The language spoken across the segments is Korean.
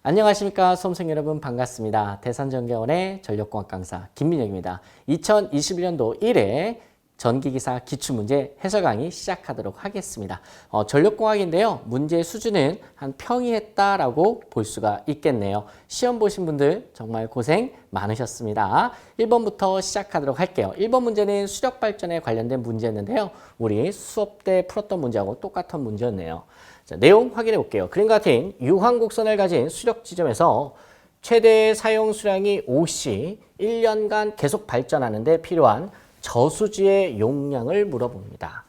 안녕하십니까 수험생 여러분 반갑습니다. 대산전경원의 전력공학 강사 김민혁입니다. 2021년도 1회 전기기사 기출문제 해설 강의 시작하도록 하겠습니다. 전력공학인데요. 문제 수준은 한 평이했다라고 볼 수가 있겠네요. 시험 보신 분들 정말 고생 많으셨습니다. 1번부터 시작하도록 할게요. 1번 문제는 수력 발전에 관련된 문제였는데요. 우리 수업 때 풀었던 문제하고 똑같은 문제였네요. 자, 내용 확인해 볼게요. 그림과 같은 유황곡선을 가진 수력 지점에서 최대 사용 수량이 5시 1년간 계속 발전하는 데 필요한 저수지의 용량을 물어봅니다.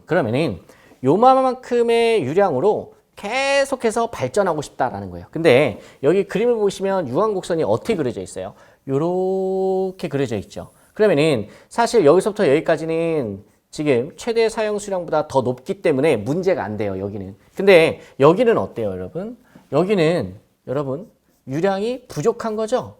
그러면은 요만큼의 유량으로 계속해서 발전하고 싶다라는 거예요. 근데 여기 그림을 보시면 유황곡선이 어떻게 그려져 있어요? 요렇게 그려져 있죠. 그러면은 사실 여기서부터 여기까지는 지금 최대 사용 수량보다 더 높기 때문에 문제가 안 돼요, 여기는. 근데 여기는 어때요, 여러분? 여기는 여러분 유량이 부족한 거죠?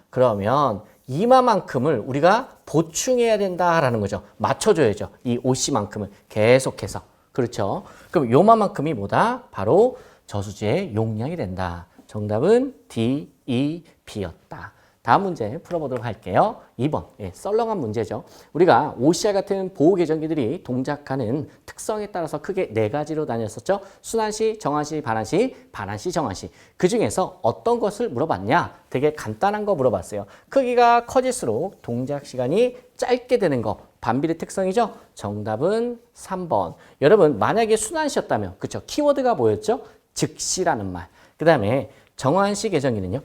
그러면 이마만큼을 우리가 보충해야 된다라는 거죠. 맞춰줘야죠. 이 OC만큼을 계속해서. 그렇죠? 그럼 요만큼이 뭐다? 바로 저수지의 용량이 된다. 정답은 D, E, B였다. 다음 문제 풀어보도록 할게요. 2번, 썰렁한 문제죠. 우리가 OCR 같은 보호계정기들이 동작하는 특성에 따라서 크게 4가지로 나뉘었었죠. 순환시, 정환시, 반환시, 반환시, 정환시. 그 중에서 어떤 것을 물어봤냐? 되게 간단한 거 물어봤어요. 크기가 커질수록 동작 시간이 짧게 되는 거. 반비례 특성이죠. 정답은 3번. 여러분, 만약에 순환시였다면, 그쵸? 키워드가 뭐였죠? 즉시라는 말. 그 다음에 정환시 계정기는요.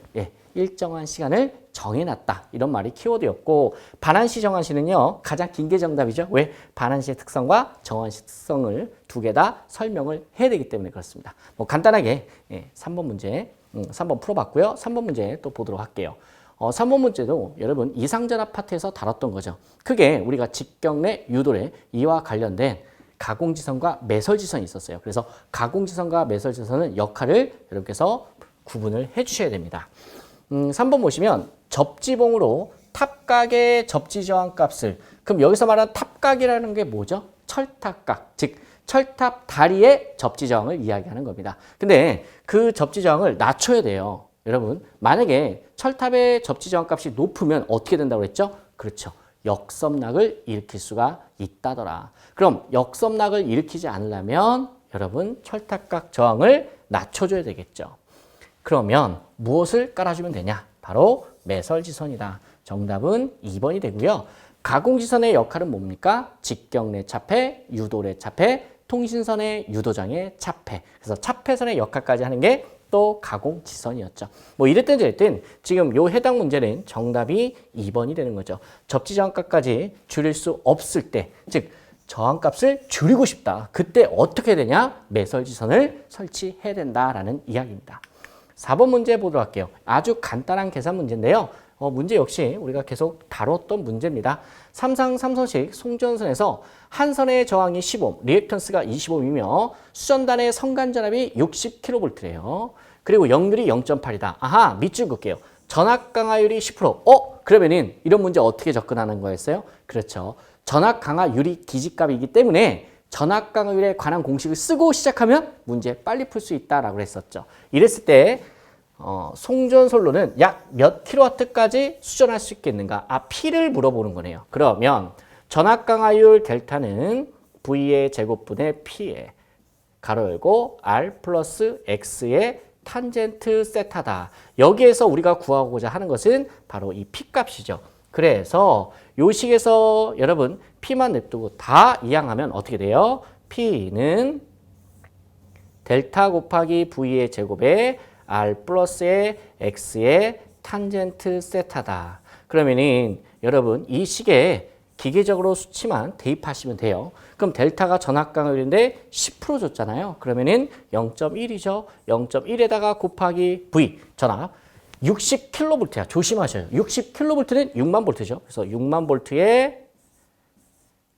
일정한 시간을 정해놨다. 이런 말이 키워드였고, 반환시, 정환시는요. 가장 긴 게 정답이죠. 왜? 반환시의 특성과 정환시 특성을 두 개 다 설명을 해야 되기 때문에 그렇습니다. 뭐 간단하게 3번 문제, 3번 풀어봤고요. 3번 문제 또 보도록 할게요. 3번 문제도 여러분 이상전압 파트에서 다뤘던 거죠. 크게 우리가 직경례, 유도례 이와 관련된 가공지선과 매설지선이 있었어요. 그래서 가공지선과 매설지선은 역할을 여러분께서 구분을 해주셔야 됩니다. 3번 보시면 접지봉으로 탑각의 접지저항 값을, 그럼 여기서 말하는 탑각이라는 게 뭐죠? 철탑각, 즉 철탑 다리의 접지저항을 이야기하는 겁니다. 근데 그 접지저항을 낮춰야 돼요. 여러분, 만약에 철탑의 접지저항 값이 높으면 어떻게 된다고 했죠? 그렇죠. 역섬락을 일으킬 수가 있다더라. 그럼 역섬락을 일으키지 않으려면 여러분 철탑각 저항을 낮춰줘야 되겠죠. 그러면 무엇을 깔아주면 되냐? 바로 매설지선이다. 정답은 2번이 되고요. 가공지선의 역할은 뭡니까? 직경례 차폐, 유도례 차폐, 통신선의 유도장의 차폐. 그래서 차폐선의 역할까지 하는 게 또 가공지선이었죠. 뭐 이랬든 저랬든 지금 요 해당 문제는 정답이 2번이 되는 거죠. 접지저항값까지 줄일 수 없을 때, 즉 저항값을 줄이고 싶다. 그때 어떻게 되냐? 매설지선을 설치해야 된다라는 이야기입니다. 4번 문제 보도록 할게요. 아주 간단한 계산 문제인데요. 문제 역시 우리가 계속 다뤘던 문제입니다. 삼상 3선식 송전선에서 한 선의 저항이 10옴, 리액턴스가 20옴이며 수전단의 선간전압이 60kV래요. 그리고 역률이 0.8이다. 아하, 밑줄 긋게요. 전압 강화율이 10%. 그러면은 이런 문제 어떻게 접근하는 거였어요? 그렇죠. 전압 강화율이 기지값이기 때문에 전압 강화율에 관한 공식을 쓰고 시작하면 문제 빨리 풀 수 있다라고 했었죠. 이랬을 때 송전솔로는 약 몇 킬로와트까지 수전할 수 있겠는가? P를 물어보는 거네요. 그러면 전압 강화율 델타는 V의 제곱분의 P에 가로 열고 R 플러스 X의 탄젠트 세타다. 여기에서 우리가 구하고자 하는 것은 바로 이 P 값이죠. 그래서 요 식에서 여러분 P만 냅두고 다 이항하면 어떻게 돼요? P는 델타 곱하기 V의 제곱에 R 플러스의 X의 탄젠트 세타다. 그러면은 여러분 이 식에 기계적으로 수치만 대입하시면 돼요. 그럼 델타가 전압 강화율인데 10% 줬잖아요. 그러면은 0.1이죠. 0.1에다가 곱하기 V 전압 60kV야. 조심하셔요. 60kV는 6만 볼트죠. 그래서 6만 볼트의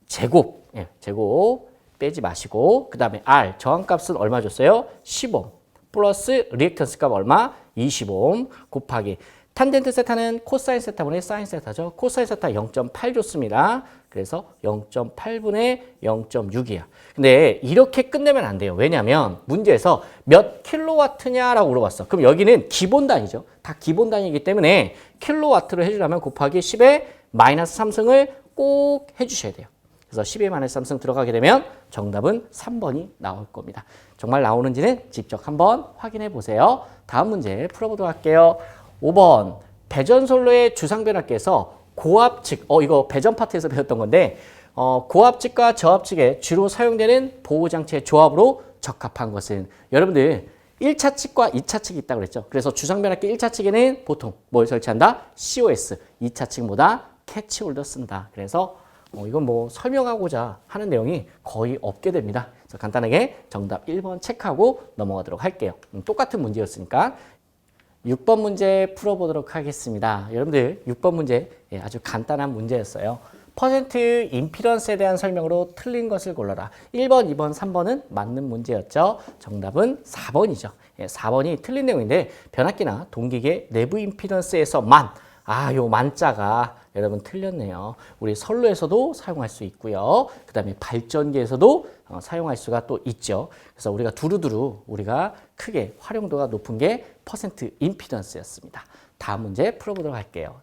제곱, 제곱 빼지 마시고 그 다음에 R 저항값은 얼마 줬어요? 10옴 플러스 리액턴스 값 얼마? 20옴 곱하기 탄젠트 세타는 코사인 세타분의 사인 세타죠. 코사인 세타 0.8 줬습니다. 그래서 0.8분의 0.6이야. 근데 이렇게 끝내면 안 돼요. 왜냐하면 문제에서 몇 킬로와트냐라고 물어봤어. 그럼 여기는 기본 단위죠. 다 기본 단위이기 때문에 킬로와트로 해주려면 곱하기 10의 마이너스 3승을 꼭 해주셔야 돼요. 그래서 10의 마이너스 3승 들어가게 되면 정답은 3번이 나올 겁니다. 정말 나오는지는 직접 한번 확인해 보세요. 다음 문제 풀어보도록 할게요. 5번 배전솔로의 주상변압기에서 고압측, 이거 배전 파트에서 배웠던 건데 고압측과 저압측에 주로 사용되는 보호장치의 조합으로 적합한 것은 여러분들 1차 측과 2차 측이 있다고 그랬죠. 그래서 주상변압기 1차 측에는 보통 뭘 설치한다? COS, 2차 측보다 캐치홀더 쓴다. 그래서 이건 뭐 설명하고자 하는 내용이 거의 없게 됩니다. 그래서 간단하게 정답 1번 체크하고 넘어가도록 할게요. 똑같은 문제였으니까 6번 문제 풀어보도록 하겠습니다. 여러분들 6번 문제 아주 간단한 문제였어요. 퍼센트 임피던스에 대한 설명으로 틀린 것을 골라라. 1번, 2번, 3번은 맞는 문제였죠. 정답은 4번이죠. 4번이 틀린 내용인데 변압기나 동기계 내부 임피던스에서만 요 만자가 여러분 틀렸네요. 우리 선로에서도 사용할 수 있고요. 그 다음에 발전기에서도 사용할 수가 또 있죠. 그래서 우리가 두루두루 우리가 크게 활용도가 높은 게 퍼센트 임피던스였습니다. 다음 문제 풀어보도록 할게요.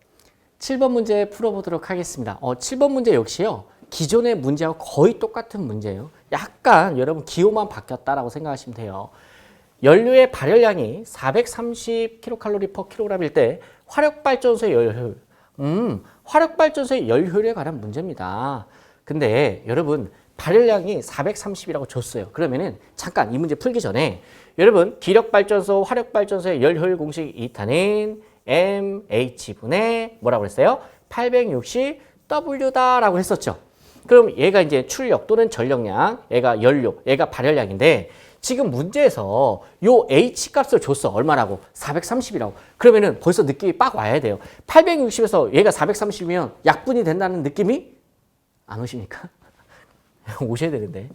7번 문제 풀어보도록 하겠습니다. 7번 문제 역시요. 기존의 문제와 거의 똑같은 문제예요. 약간 여러분 기호만 바뀌었다라고 생각하시면 돼요. 연료의 발열량이 430kcal/kg일 때 화력발전소의 열효율, 화력발전소의 열효율에 관한 문제입니다. 근데 여러분 발열량이 430이라고 줬어요. 그러면은 잠깐 이 문제 풀기 전에 여러분 기력발전소, 화력발전소의 열효율 공식 2타는 MH분의 뭐라고 그랬어요? 860W다라고 했었죠. 그럼 얘가 이제 출력 또는 전력량, 얘가 연료, 얘가 발열량인데 지금 문제에서 요 H 값을 줬어. 얼마라고? 430이라고. 그러면은 벌써 느낌이 빡 와야 돼요. 860에서 얘가 430이면 약분이 된다는 느낌이 안 오십니까? 오셔야 되는데.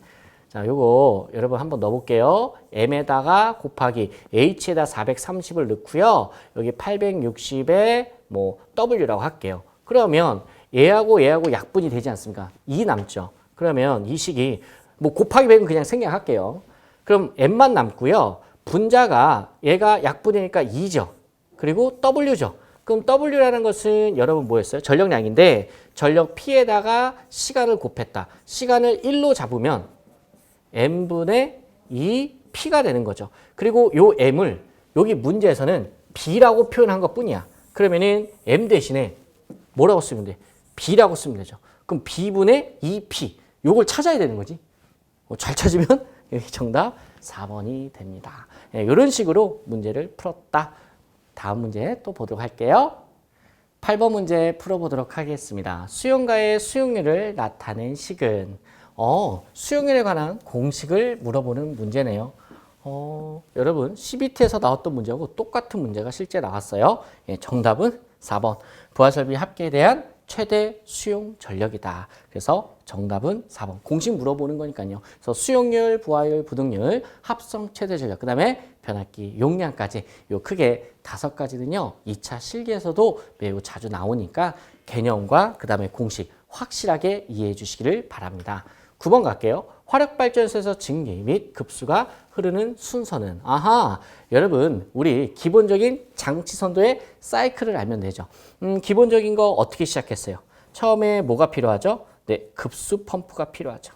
자, 요거 여러분 한번 넣어볼게요. M에다가 곱하기 H에다 430을 넣고요. 여기 860에 뭐 W라고 할게요. 그러면 얘하고 얘하고 약분이 되지 않습니까? 2 남죠. 그러면 이 식이 뭐 곱하기 100은 그냥 생략할게요. 그럼 M만 남고요. 분자가 얘가 약분이니까 2죠. 그리고 W죠. 그럼 W라는 것은 여러분 뭐였어요? 전력량인데 전력 P에다가 시간을 곱했다. 시간을 1로 잡으면 M분의 2P가 되는 거죠. 그리고 요 M을 여기 문제에서는 B라고 표현한 것 뿐이야. 그러면은 M 대신에 뭐라고 쓰면 돼? B라고 쓰면 되죠. 그럼 B분의 2P. 요걸 찾아야 되는 거지. 잘 찾으면 여기 정답 4번이 됩니다. 이런 식으로 문제를 풀었다. 다음 문제 또 보도록 할게요. 8번 문제 풀어보도록 하겠습니다. 수용가의 수용률을 나타낸 식은 수용률에 관한 공식을 물어보는 문제네요. 여러분 CBT에서 나왔던 문제하고 똑같은 문제가 실제 나왔어요. 정답은 4번. 부하설비 합계에 대한 최대 수용 전력이다. 그래서 정답은 4번. 공식 물어보는 거니까요. 그래서 수용률, 부하율, 부등률, 합성 최대 전력, 그 다음에 변압기 용량까지 요 크게 5가지는요. 2차 실기에서도 매우 자주 나오니까 개념과 그 다음에 공식 확실하게 이해해 주시기를 바랍니다. 9번 갈게요. 화력발전소에서 증기 및 급수가 흐르는 순서는 여러분 우리 기본적인 장치 선도의 사이클을 알면 되죠. 기본적인 거 어떻게 시작했어요? 처음에 뭐가 필요하죠? 네, 급수 펌프가 필요하죠.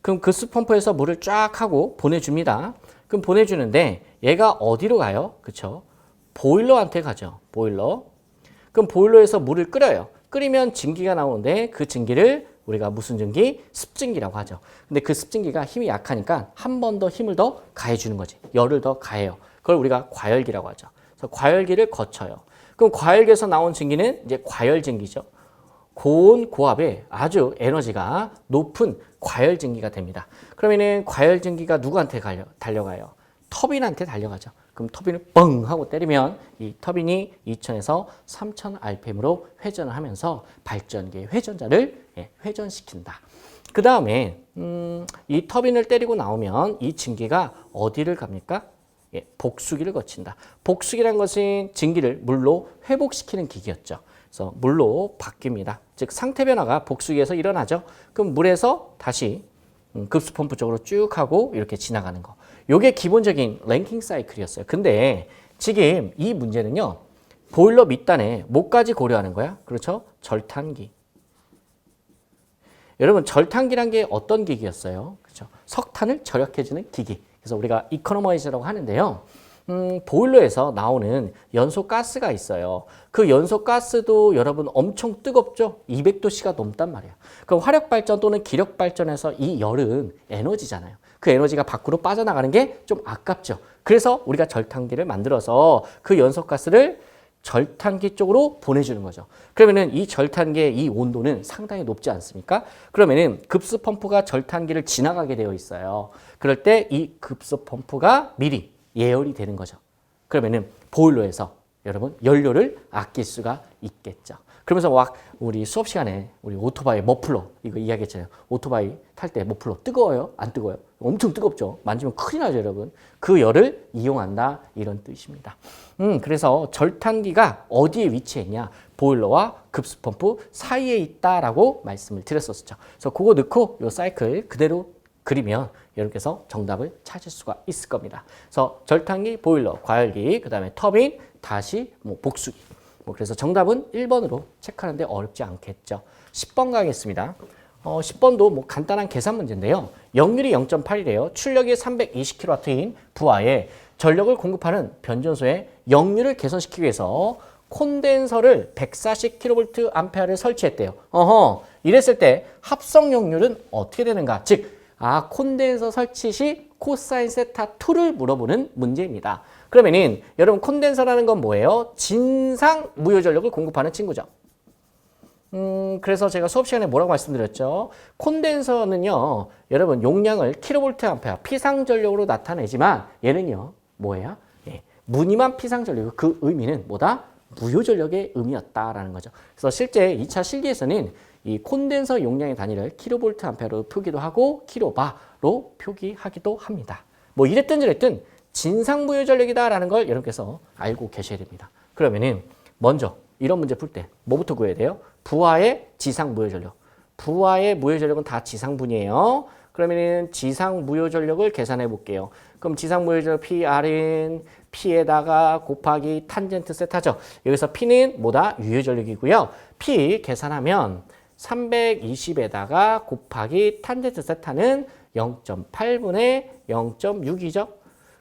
그럼 급수 펌프에서 물을 쫙 하고 보내줍니다. 그럼 보내주는데 얘가 어디로 가요? 그쵸? 보일러한테 가죠. 보일러. 그럼 보일러에서 물을 끓여요. 끓이면 증기가 나오는데 그 증기를 우리가 무슨 증기? 습증기라고 하죠. 근데 그 습증기가 힘이 약하니까 한 번 더 힘을 더 가해주는 거지. 열을 더 가해요. 그걸 우리가 과열기라고 하죠. 그래서 과열기를 거쳐요. 그럼 과열기에서 나온 증기는 이제 과열증기죠. 고온 고압에 아주 에너지가 높은 과열증기가 됩니다. 그러면은 과열증기가 누구한테 달려가요? 터빈한테 달려가죠. 그럼 터빈을 뻥 하고 때리면 이 터빈이 2000에서 3000 rpm으로 회전을 하면서 발전기의 회전자를 회전시킨다. 그 다음에 이 터빈을 때리고 나오면 이 증기가 어디를 갑니까? 예, 복수기를 거친다. 복수기란 것은 증기를 물로 회복시키는 기기였죠. 그래서 물로 바뀝니다. 즉 상태 변화가 복수기에서 일어나죠. 그럼 물에서 다시 급수 펌프 쪽으로 쭉 하고 이렇게 지나가는 거. 요게 기본적인 랭킹 사이클이었어요. 근데 지금 이 문제는요. 보일러 밑단에 뭐까지 고려하는 거야? 그렇죠? 절탄기. 여러분 절탄기란 게 어떤 기기였어요? 그렇죠? 석탄을 절약해주는 기기. 그래서 우리가 이코노마이저라고 하는데요. 보일러에서 나오는 연소가스가 있어요. 그 연소가스도 여러분 엄청 뜨겁죠? 200도씨가 넘단 말이야. 그럼 화력발전 또는 기력발전에서 이 열은 에너지잖아요. 그 에너지가 밖으로 빠져나가는 게 좀 아깝죠. 그래서 우리가 절탄기를 만들어서 그 연소가스를 절탄기 쪽으로 보내주는 거죠. 그러면은 이 절탄기의 이 온도는 상당히 높지 않습니까? 그러면은 급수 펌프가 절탄기를 지나가게 되어 있어요. 그럴 때 이 급수 펌프가 미리 예열이 되는 거죠. 그러면은 보일러에서 여러분 연료를 아낄 수가 있겠죠. 그러면서 막 우리 수업 시간에 우리 오토바이 머플러 이거 이야기했잖아요. 오토바이 탈 때 머플러 뜨거워요? 안 뜨거워요? 엄청 뜨겁죠. 만지면 큰일 나죠, 여러분. 그 열을 이용한다 이런 뜻입니다. 그래서 절탄기가 어디에 위치했냐? 보일러와 급수펌프 사이에 있다라고 말씀을 드렸었죠. 그래서 그거 넣고 요 사이클 그대로 그리면 여러분께서 정답을 찾을 수가 있을 겁니다. 그래서 절탄기, 보일러, 과열기, 그 다음에 터빈, 다시 복수기. 그래서 정답은 1번으로 체크하는데 어렵지 않겠죠. 10번 가겠습니다. 10번도 간단한 계산 문제인데요. 역률이 0.8이래요. 출력이 320kW인 부하에 전력을 공급하는 변전소의 역률을 개선시키기 위해서 콘덴서를 140kVA를 설치했대요. 이랬을 때 합성 역률은 어떻게 되는가? 즉, 콘덴서 설치 시 코사인 세타 2를 물어보는 문제입니다. 그러면은 여러분 콘덴서라는 건 뭐예요? 진상 무효 전력을 공급하는 친구죠. 그래서 제가 수업 시간에 뭐라고 말씀드렸죠? 콘덴서는요, 여러분 용량을 킬로볼트 피상 전력으로 나타내지만 얘는요, 뭐예요? 예, 무늬만 피상 전력. 그 의미는 뭐다? 무효 전력의 의미였다라는 거죠. 그래서 실제 2차 실기에서는 이 콘덴서 용량의 단위를 킬로볼트 표기도 하고 킬로바로 표기하기도 합니다. 뭐 이랬든 저랬든 진상 무효 전력이다라는 걸 여러분께서 알고 계셔야 됩니다. 그러면은 먼저 이런 문제 풀 때 뭐부터 구해야 돼요? 부하의 지상 무효 전력. 부하의 무효 전력은 다 지상분이에요. 그러면은 지상 무효 전력을 계산해 볼게요. 그럼 지상 무효 전력 PR은 P에다가 곱하기 탄젠트 세타죠. 여기서 P는 뭐다? 유효 전력이고요. P 계산하면 320에다가 곱하기 탄젠트 세타는 0.8분의 0.6이죠.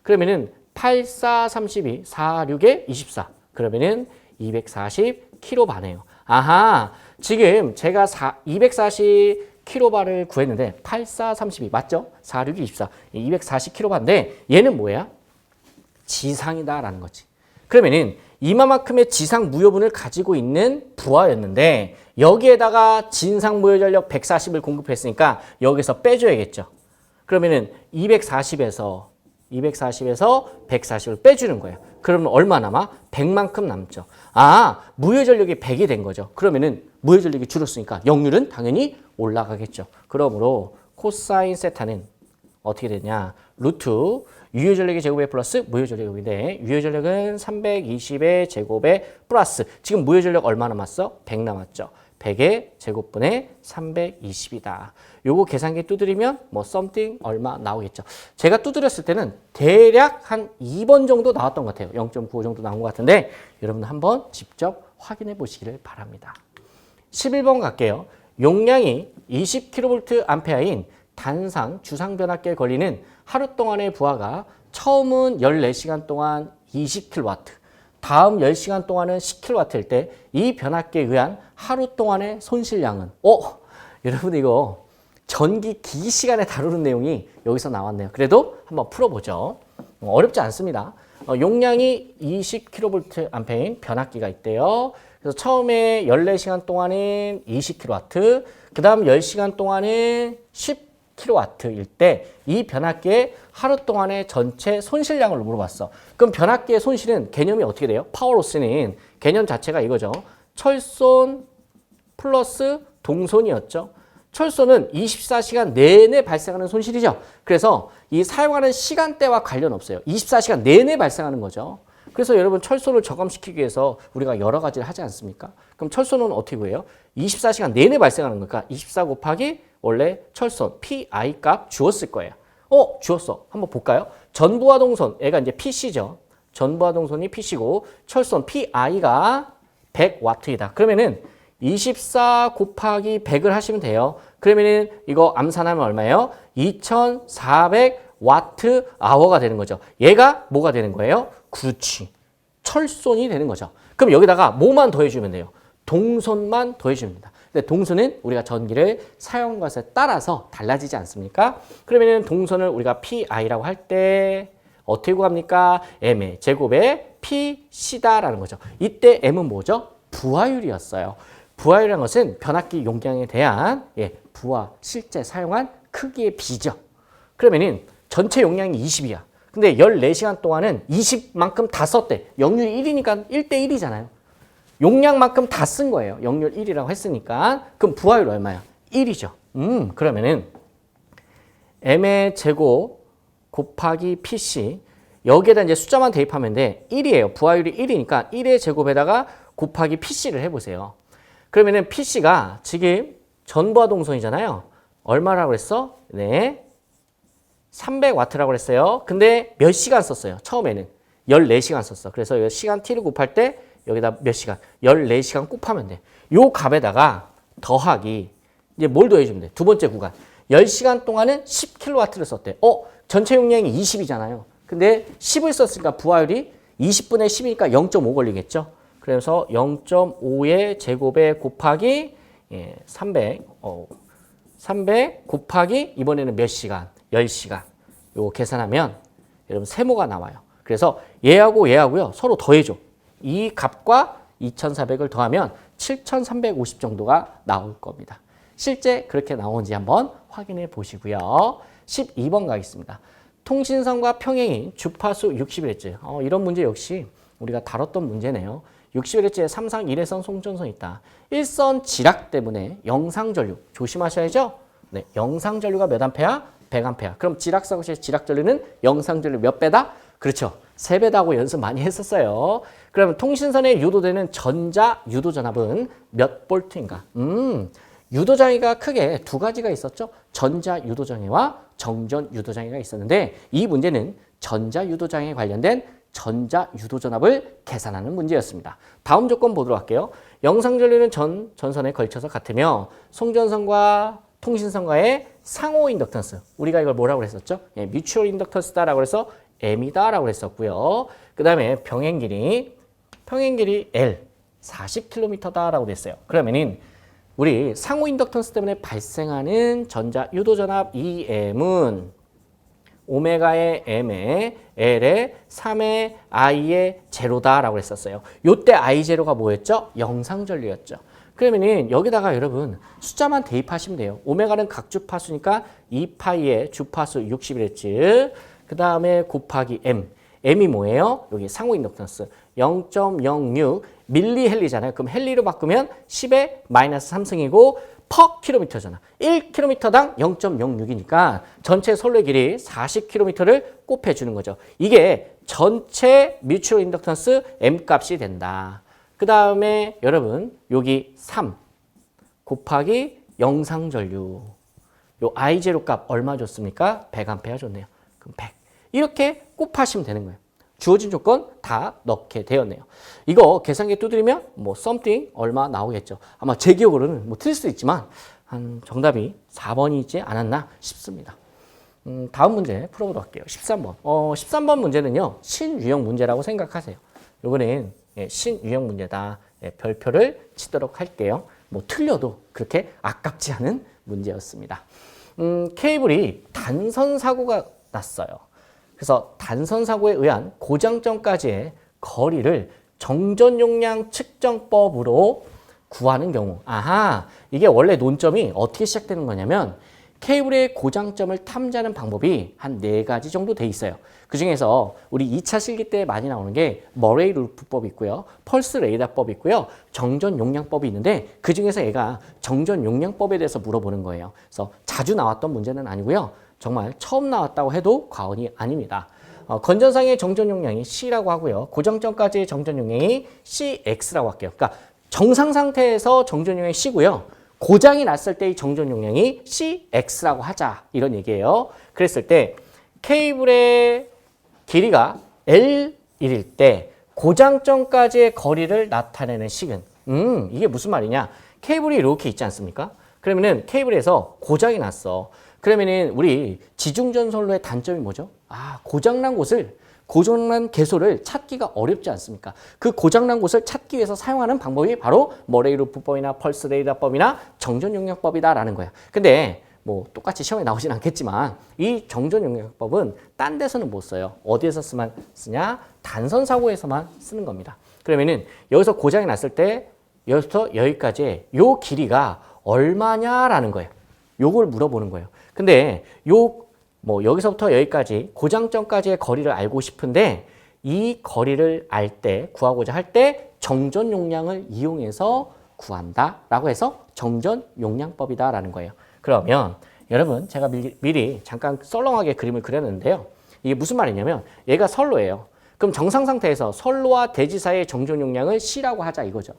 그러면은 8, 4, 32, 4, 6에 24. 그러면은 240kB네요. 아하, 지금 제가 240kB를 구했는데 8, 4, 32 맞죠? 4, 6, 24. 240kB인데 얘는 뭐야? 지상이다라는 거지. 그러면은 이만큼의 지상 무효분을 가지고 있는 부하였는데 여기에다가 진상 무효 전력 140을 공급했으니까 여기서 빼줘야겠죠. 그러면은 240에서 140을 빼주는 거예요. 그러면 얼마 남아? 100만큼 남죠. 무효 전력이 100이 된 거죠. 그러면은 무효 전력이 줄었으니까 역률은 당연히 올라가겠죠. 그러므로 코사인 세타는 어떻게 되냐? 루트 유효 전력의 제곱에 플러스 무효 전력인데 유효 전력은 320의 제곱에 플러스 지금 무효 전력 얼마 남았어? 100 남았죠. 100의 제곱분의 320이다. 요거 계산기 두드리면 something 얼마 나오겠죠. 제가 두드렸을 때는 대략 한 2번 정도 나왔던 것 같아요. 0.95 정도 나온 것 같은데 여러분 한번 직접 확인해 보시기를 바랍니다. 11번 갈게요. 용량이 20kVA인 단상 주상 변압기에 걸리는 하루 동안의 부하가 처음은 14시간 동안 20kW, 다음 10시간 동안은 10kW일 때 이 변압기에 의한 하루 동안의 손실량은 여러분 이거 전기 기기 시간에 다루는 내용이 여기서 나왔네요. 그래도 한번 풀어보죠. 어렵지 않습니다. 용량이 20kVA인 변압기가 있대요. 그래서 처음에 14시간 동안은 20kW, 그 다음 10시간 동안은 10kW일 때 이 변압기의 하루 동안의 전체 손실량을 물어봤어. 그럼 변압기의 손실은 개념이 어떻게 돼요? 파워로스는 개념 자체가 이거죠. 철손 플러스 동손이었죠. 철소는 24시간 내내 발생하는 손실이죠. 그래서 이 사용하는 시간대와 관련 없어요. 24시간 내내 발생하는 거죠. 그래서 여러분 철소를 저감시키기 위해서 우리가 여러 가지를 하지 않습니까? 그럼 철소는 어떻게 구해요? 24시간 내내 발생하는 거니까 24 곱하기 원래 철소 PI 값 주었을 거예요. 주었어. 한번 볼까요? 전부하 동선, 얘가 이제 PC죠. 전부하 동선이 PC고 철선 PI가 100W이다. 그러면은 24 곱하기 100을 하시면 돼요. 그러면은 이거 암산하면 얼마예요? 2400Wh가 되는 거죠. 얘가 뭐가 되는 거예요? 그렇지. 철선이 되는 거죠. 그럼 여기다가 뭐만 더해주면 돼요? 동선만 더해주면 됩니다. 근데 동선은 우리가 전기를 사용한 것에 따라서 달라지지 않습니까? 그러면은 동선을 우리가 PI라고 할 때 어떻게 구합니까? M의 제곱에 PC다라는 거죠. 이때 M은 뭐죠? 부하율이었어요. 부하율이라는 것은 변압기 용량에 대한 부하, 실제 사용한 크기의 비죠. 그러면은 전체 용량이 20이야. 근데 14시간 동안은 20만큼 다 썼대. 역률이 1이니까 1대1이잖아요. 용량만큼 다 쓴 거예요. 역률 1이라고 했으니까. 그럼 부하율 얼마야? 1이죠. 그러면은 M의 제곱 곱하기 PC 여기에다 이제 숫자만 대입하면 돼. 1이에요. 부하율이 1이니까 1의 제곱에다가 곱하기 PC를 해보세요. 그러면은 PC가 지금 전부하 동선이잖아요. 얼마라고 그랬어? 네. 300W라고 그랬어요. 근데 몇 시간 썼어요? 처음에는 14시간 썼어. 그래서 시간 T를 곱할 때 여기다 몇 시간? 14시간 곱하면 돼. 요 값에다가 더하기 이제 뭘 더해주면 돼? 두 번째 구간. 10시간 동안은 10kW를 썼대. 전체 용량이 20이잖아요. 근데 10을 썼으니까 부하율이 20분의 10이니까 0.5 걸리겠죠. 그래서 0.5의 제곱에 곱하기 300 곱하기 이번에는 몇 시간? 10시간. 요거 계산하면 여러분 세모가 나와요. 그래서 얘하고 얘하고요. 서로 더해줘. 이 값과 2400을 더하면 7350 정도가 나올 겁니다. 실제 그렇게 나오는지 한번 확인해 보시고요. 12번 가겠습니다. 통신선과 평행인 주파수 61Hz. 이런 문제 역시 우리가 다뤘던 문제네요. 61Hz에 3상 1회선 송전선 있다. 1선 지락 때문에 영상전류 조심하셔야죠. 네, 영상전류가 몇 암페야? 100A. 그럼 지락사고시의 지락전류는 영상전류 몇 배다? 그렇죠. 3배다고 연습 많이 했었어요. 그러면 통신선에 유도되는 전자 유도전압은 몇 볼트인가? 유도장애가 크게 두 가지가 있었죠. 전자 유도장애와 정전 유도장애가 있었는데 이 문제는 전자 유도장애에 관련된 전자 유도전압을 계산하는 문제였습니다. 다음 조건 보도록 할게요. 영상전류는 전선에 걸쳐서 같으며 송전선과 통신선과의 상호 인덕턴스. 우리가 이걸 뭐라고 했었죠? 뮤추얼 인덕턴스다라고 해서 M이다라고 했었고요. 그 다음에 평행 길이 L 40km다라고 됐어요. 그러면은 우리 상호 인덕턴스 때문에 발생하는 전자 유도전압 EM은 오메가의 M에 L의 3의 I의 제로다라고 했었어요. 요때 I 제로가 뭐였죠? 영상전류였죠. 그러면은 여기다가 여러분 숫자만 대입하시면 돼요. 오메가는 각주파수니까 2파이의 주파수 61Hz 그 다음에 곱하기 M. M이 뭐예요? 여기 상호 인덕턴스 0.06 밀리헬리잖아요. 그럼 헬리로 바꾸면 10의 마이너스 3승이고 퍼 킬로미터잖아. 1km당 0.06이니까 전체 선로의 길이 40km를 곱해주는 거죠. 이게 전체 뮤추얼 인덕턴스 M 값이 된다. 그 다음에 여러분 여기 3 곱하기 영상전류 요 I0 값 얼마 줬습니까? 100A 줬네요. 그럼 100 이렇게 곱하시면 되는 거예요. 주어진 조건 다 넣게 되었네요. 이거 계산기 두드리면 뭐 something 얼마 나오겠죠. 아마 제 기억으로는 뭐 틀릴 수도 있지만 한 정답이 4번이지 않았나 싶습니다. 다음 문제 풀어보도록 할게요. 13번. 13번 문제는요. 신유형 문제라고 생각하세요. 요거는 신유형 문제다. 별표를 치도록 할게요. 뭐 틀려도 그렇게 아깝지 않은 문제였습니다. 케이블이 단선 사고가 났어요. 그래서 단선 사고에 의한 고장점까지의 거리를 정전 용량 측정법으로 구하는 경우. 아하, 이게 원래 논점이 어떻게 시작되는 거냐면 케이블의 고장점을 탐지하는 방법이 한 4가지 정도 돼 있어요. 그 중에서 우리 2차 실기 때 많이 나오는 게 머레이 루프법이 있고요. 펄스 레이더법이 있고요. 정전 용량법이 있는데 그 중에서 얘가 정전 용량법에 대해서 물어보는 거예요. 그래서 자주 나왔던 문제는 아니고요. 정말 처음 나왔다고 해도 과언이 아닙니다. 건전상의 정전 용량이 C라고 하고요. 고정점까지의 정전 용량이 CX라고 할게요. 그러니까 정상 상태에서 정전 용량이 C고요. 고장이 났을 때의 정전 용량이 CX라고 하자 이런 얘기예요. 그랬을 때 케이블의 길이가 L1일 때 고장점까지의 거리를 나타내는 식은 이게 무슨 말이냐? 케이블이 이렇게 있지 않습니까? 그러면은 케이블에서 고장이 났어. 그러면은 우리 지중전선로의 단점이 뭐죠? 고장난 곳을 고장난 개소를 찾기가 어렵지 않습니까? 그 고장난 곳을 찾기 위해서 사용하는 방법이 바로 머레이 루프법이나 펄스 레이더법이나 정전 용량법이다라는 거야. 근데 뭐 똑같이 시험에 나오진 않겠지만 이 정전 용량법은 딴 데서는 못 써요. 어디에서 쓰냐? 단선 사고에서만 쓰는 겁니다. 그러면은 여기서 고장이 났을 때 여기서부터 여기까지 요 길이가 얼마냐라는 거예요. 요걸 물어보는 거예요. 근데 여기서부터 여기까지 고장점까지의 거리를 알고 싶은데 이 거리를 구하고자 할 때 정전 용량을 이용해서 구한다라고 해서 정전 용량법이다라는 거예요. 그러면 여러분 제가 미리 잠깐 썰렁하게 그림을 그렸는데요. 이게 무슨 말이냐면 얘가 선로예요. 그럼 정상 상태에서 선로와 대지 사이의 정전 용량을 C라고 하자 이거죠.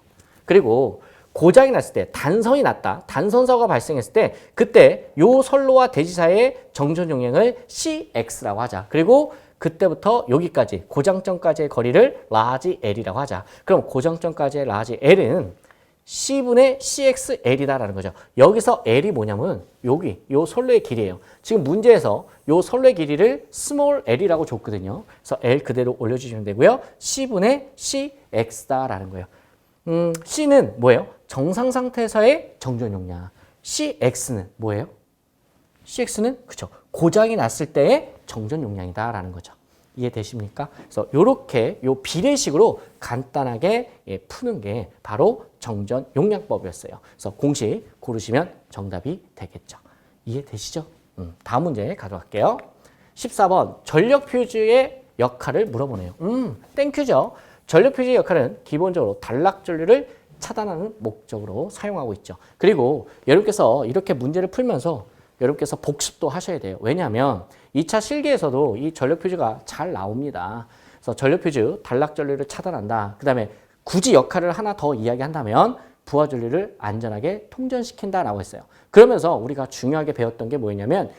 그리고 고장이 났을 때 단선이 났다. 단선사고가 발생했을 때 그때 요 선로와 대지 사이의 정전 용량을 CX라고 하자. 그리고 그때부터 여기까지 고장점까지의 거리를 라지 L이라고 하자. 그럼 고장점까지의 라지 L은 C분의 CXL이다라는 거죠. 여기서 L이 뭐냐면 여기 요 선로의 길이에요. 지금 문제에서 요 선로의 길이를 스몰 L이라고 줬거든요. 그래서 L 그대로 올려주시면 되고요. C분의 CX다라는 거예요. C는 뭐예요? 정상 상태에서의 정전 용량. CX는 뭐예요? CX는 그쵸. 고장이 났을 때의 정전 용량이다라는 거죠. 이해되십니까? 그래서 이렇게 요 비례식으로 간단하게 푸는 게 바로 정전 용량법이었어요. 그래서 공식 고르시면 정답이 되겠죠. 이해되시죠? 다음 문제 가져갈게요. 14번 전력 퓨즈의 역할을 물어보네요. 땡큐죠. 전력 퓨즈의 역할은 기본적으로 단락 전류를 차단하는 목적으로 사용하고 있죠. 그리고 여러분께서 이렇게 문제를 풀면서 여러분께서 복습도 하셔야 돼요. 왜냐하면 2차 실기에서도 이 전력 퓨즈가 잘 나옵니다. 그래서 전력 퓨즈 단락 전류를 차단한다. 그 다음에 굳이 역할을 하나 더 이야기한다면 부하 전류를 안전하게 통전시킨다라고 했어요. 그러면서 우리가 중요하게 배웠던 게 뭐였냐면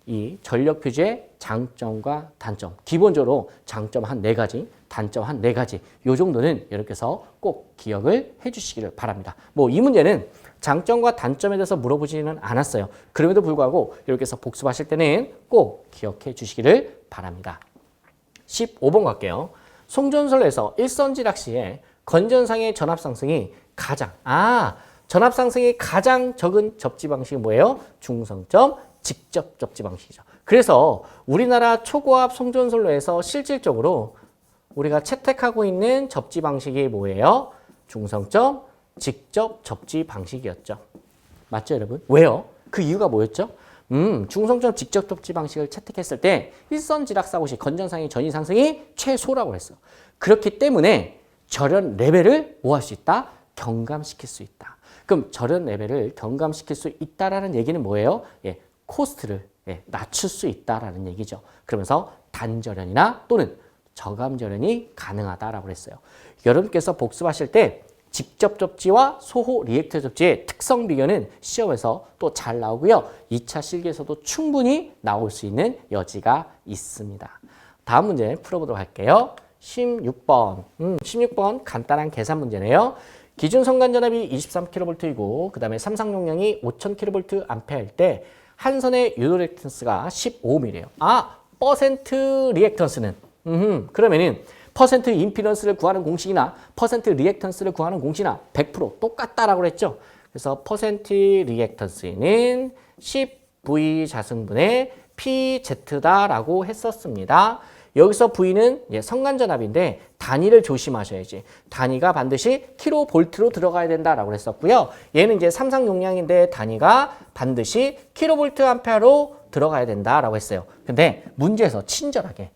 이 전력 퓨즈의 장점과 단점. 기본적으로 장점 한 4가지, 단점 한 4가지. 요 정도는 여러분께서 꼭 기억을 해 주시기를 바랍니다. 이 문제는 장점과 단점에 대해서 물어보지는 않았어요. 그럼에도 불구하고 여러분께서 복습하실 때는 꼭 기억해 주시기를 바랍니다. 15번 갈게요. 송전선로에서 일선지락 시에 건전상의 전압 상승이 전압 상승이 가장 적은 접지 방식이 뭐예요? 중성점 직접 접지 방식이죠. 그래서 우리나라 초고압 송전선로에서 실질적으로 우리가 채택하고 있는 접지 방식이 뭐예요? 중성점 직접 접지 방식이었죠. 맞죠, 여러분? 왜요? 그 이유가 뭐였죠? 중성점 직접 접지 방식을 채택했을 때 일선지락 사고 시 건전상의 전위 상승이 최소라고 했어. 그렇기 때문에 절연 레벨을 뭐 할 수 있다? 경감시킬 수 있다. 그럼 절연 레벨을 경감시킬 수 있다라는 얘기는 뭐예요? 코스트를 낮출 수 있다라는 얘기죠. 그러면서 단절연이나 또는 저감절연이 가능하다라고 했어요. 여러분께서 복습하실 때 직접 접지와 소호 리액터 접지의 특성 비교는 시험에서 또 잘 나오고요. 2차 실기에서도 충분히 나올 수 있는 여지가 있습니다. 다음 문제 풀어보도록 할게요. 16번. 16번 간단한 계산 문제네요. 기준 선간전압이 23kV이고 그 다음에 삼상 용량이 5000kVA일 때 한 선의 유도 리액턴스가 15mm예요. 퍼센트 리액턴스는 그러면은 퍼센트 임피던스를 구하는 공식이나 퍼센트 리액턴스를 구하는 공식이나 100% 똑같다라고 그랬죠. 그래서 퍼센트 리액턴스는 10V 자승분의 PZ다라고 했었습니다. 여기서 V는 성간전압인데 단위를 조심하셔야지. 단위가 반드시 킬로볼트로 들어가야 된다라고 했었고요. 얘는 이제 삼상 용량인데 단위가 반드시 킬로볼트 암페어로 들어가야 된다라고 했어요. 근데 문제에서 친절하게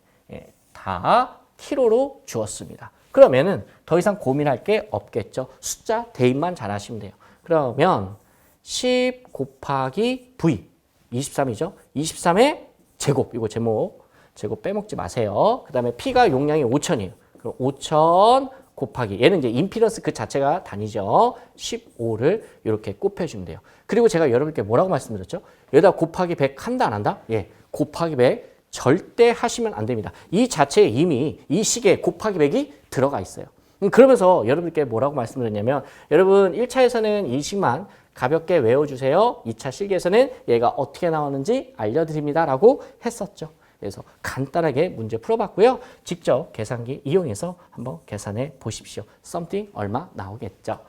다 킬로로 주었습니다. 그러면은 더 이상 고민할 게 없겠죠. 숫자 대입만 잘 하시면 돼요. 그러면 10 곱하기 V 23이죠. 23의 제곱, 이거 제곱 빼먹지 마세요. 그 다음에 P가 용량이 5000이에요. 그럼 5000 곱하기, 얘는 이제 임피던스 그 자체가 단위죠. 15를 이렇게 곱해주면 돼요. 그리고 제가 여러분께 뭐라고 말씀드렸죠? 여기다 곱하기 100 한다 안 한다? 예, 곱하기 100 절대 하시면 안 됩니다. 이 자체에 이미 이 식에 곱하기 100이 들어가 있어요. 그러면서 여러분께 뭐라고 말씀드렸냐면, 여러분 1차에서는 이 식만 가볍게 외워주세요. 2차 실기에서는 얘가 어떻게 나오는지 알려드립니다 라고 했었죠. 그래서 간단하게 문제 풀어봤고요. 직접 계산기 이용해서 한번 계산해 보십시오. something 얼마 나오겠죠.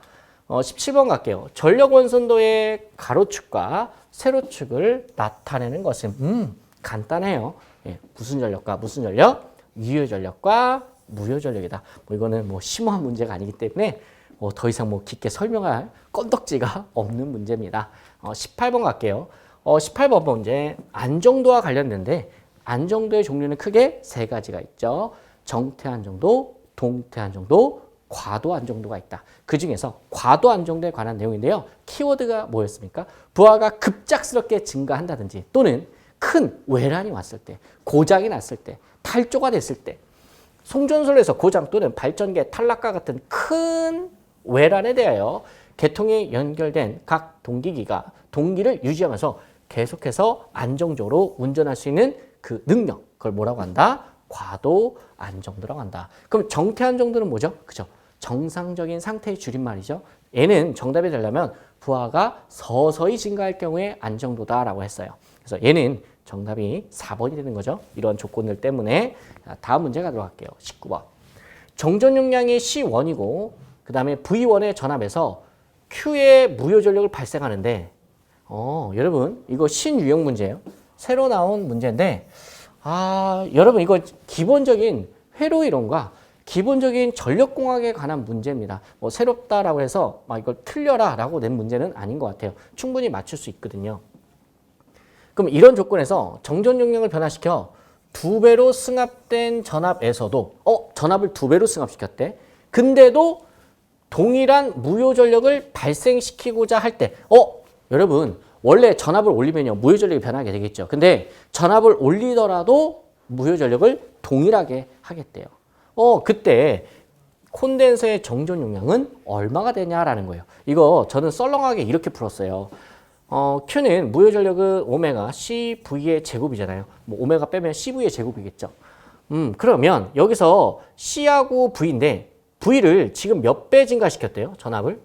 17번 갈게요. 전력 원선도의 가로축과 세로축을 나타내는 것은 간단해요. 예, 무슨 전력과 무슨 전력? 유효 전력과 무효 전력이다. 이거는 심오한 문제가 아니기 때문에 더 이상 깊게 설명할 건덕지가 없는 문제입니다. 18번 갈게요. 18번 문제 안정도와 관련된데, 안정도의 종류는 크게 세 가지가 있죠. 정태 안정도, 동태 안정도, 과도 안정도가 있다. 그 중에서 과도 안정도에 관한 내용인데요. 키워드가 뭐였습니까? 부하가 급작스럽게 증가한다든지 또는 큰 외란이 왔을 때, 고장이 났을 때, 탈조가 됐을 때, 송전솔에서 고장 또는 발전기의 탈락과 같은 큰 외란에 대하여 계통이 연결된 각 동기기가 동기를 유지하면서 계속해서 안정적으로 운전할 수 있는 그 능력, 그걸 뭐라고 한다? 과도 안정도라고 한다. 그럼 정태 안정도는 뭐죠? 그죠? 정상적인 상태의 줄임말이죠. 얘는 정답이 되려면 부하가 서서히 증가할 경우에 안정도다라고 했어요. 그래서 얘는 정답이 4번이 되는 거죠. 이런 조건들 때문에. 다음 문제 가도록 할게요. 19번. 정전 용량이 C1이고 그 다음에 V1의 전압에서 Q의 무효 전력을 발생하는데, 여러분 이거 신유형 문제예요. 새로 나온 문제인데, 여러분 이거 기본적인 회로 이론과 기본적인 전력공학에 관한 문제입니다. 새롭다라고 해서 이걸 틀려라 라고 낸 문제는 아닌 것 같아요. 충분히 맞출 수 있거든요. 그럼 이런 조건에서 정전 용량을 변화시켜 2배로 승합된 전압에서도 전압을 2배로 승합시켰대. 근데도 동일한 무효 전력을 발생시키고자 할 때 여러분 원래 전압을 올리면요 무효 전력이 변하게 되겠죠. 근데 전압을 올리더라도 무효 전력을 동일하게 하겠대요. 그때 콘덴서의 정전 용량은 얼마가 되냐라는 거예요. 이거 저는 썰렁하게 이렇게 풀었어요. Q는 무효 전력은 오메가 CV의 제곱이잖아요. 오메가 빼면 CV의 제곱이겠죠. 그러면 여기서 C하고 V인데 V를 지금 몇 배 증가시켰대요? 전압을?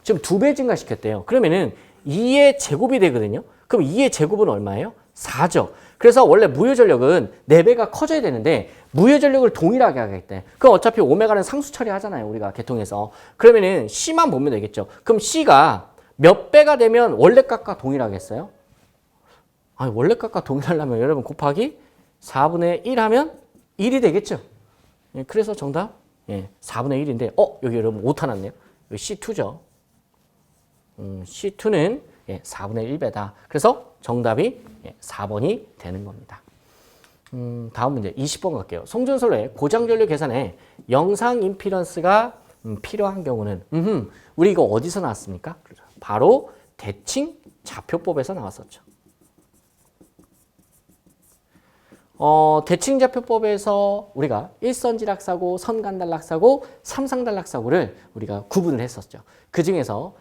지금 2배 증가시켰대요. 그러면은 2의 제곱이 되거든요. 그럼 2의 제곱은 얼마예요? 4죠. 그래서 원래 무효 전력은 4배가 커져야 되는데 무효 전력을 동일하게 하겠대. 그럼 어차피 오메가는 상수 처리하잖아요. 우리가 계통에서. 그러면은 C만 보면 되겠죠. 그럼 C가 몇 배가 되면 원래 값과 동일하겠어요? 원래 값과 동일하려면 여러분 곱하기 4분의 1 하면 1이 되겠죠. 그래서 정답 4분의 1인데 여기 여러분 오타 났네요. 여기 C2죠. C2는 4분의 1배다. 그래서 정답이 4번이 되는 겁니다. 다음 문제 20번 갈게요. 송전솔의 고장전류 계산에 영상 임피던스가 필요한 경우는 우리 이거 어디서 나왔습니까? 바로 대칭 좌표법에서 나왔었죠. 대칭 좌표법에서 우리가 일선지락사고, 선간단락사고, 삼상단락사고를 우리가 구분을 했었죠. 그 중에서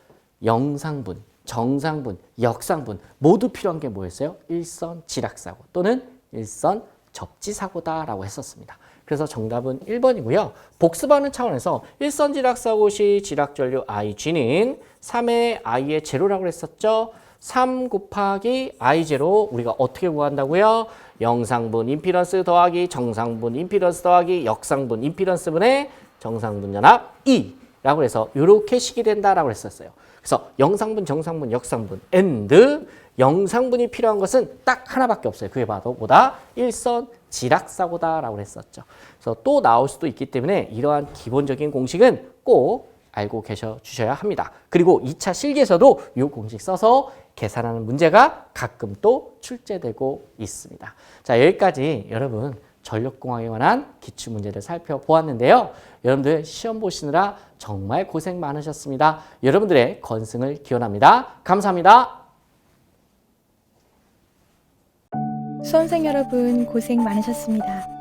영상분, 정상분, 역상분 모두 필요한 게 뭐였어요? 일선지락사고 또는 일선 접지사고다라고 했었습니다. 그래서 정답은 1번이고요. 복습하는 차원에서 일선지락사고 시 지락전류 IG는 3의 I의 제로라고 했었죠. 3 곱하기 I0 우리가 어떻게 구한다고요? 영상분 임피던스 더하기 정상분 임피던스 더하기 역상분 임피던스분의 정상분 연합 2라고 해서 이렇게 식이 된다라고 했었어요. 그래서 영상분, 정상분, 역상분 and 영상분이 필요한 것은 딱 하나밖에 없어요. 그게 바로 뭐다? 일선 지락사고다라고 했었죠. 그래서 또 나올 수도 있기 때문에 이러한 기본적인 공식은 꼭 알고 계셔 주셔야 합니다. 그리고 2차 실기에서도 이 공식 써서 계산하는 문제가 가끔 또 출제되고 있습니다. 자, 여기까지 여러분 전력공학에 관한 기출문제를 살펴보았는데요. 여러분들 시험 보시느라 정말 고생 많으셨습니다. 여러분들의 건승을 기원합니다. 감사합니다. 수험생 여러분 고생 많으셨습니다.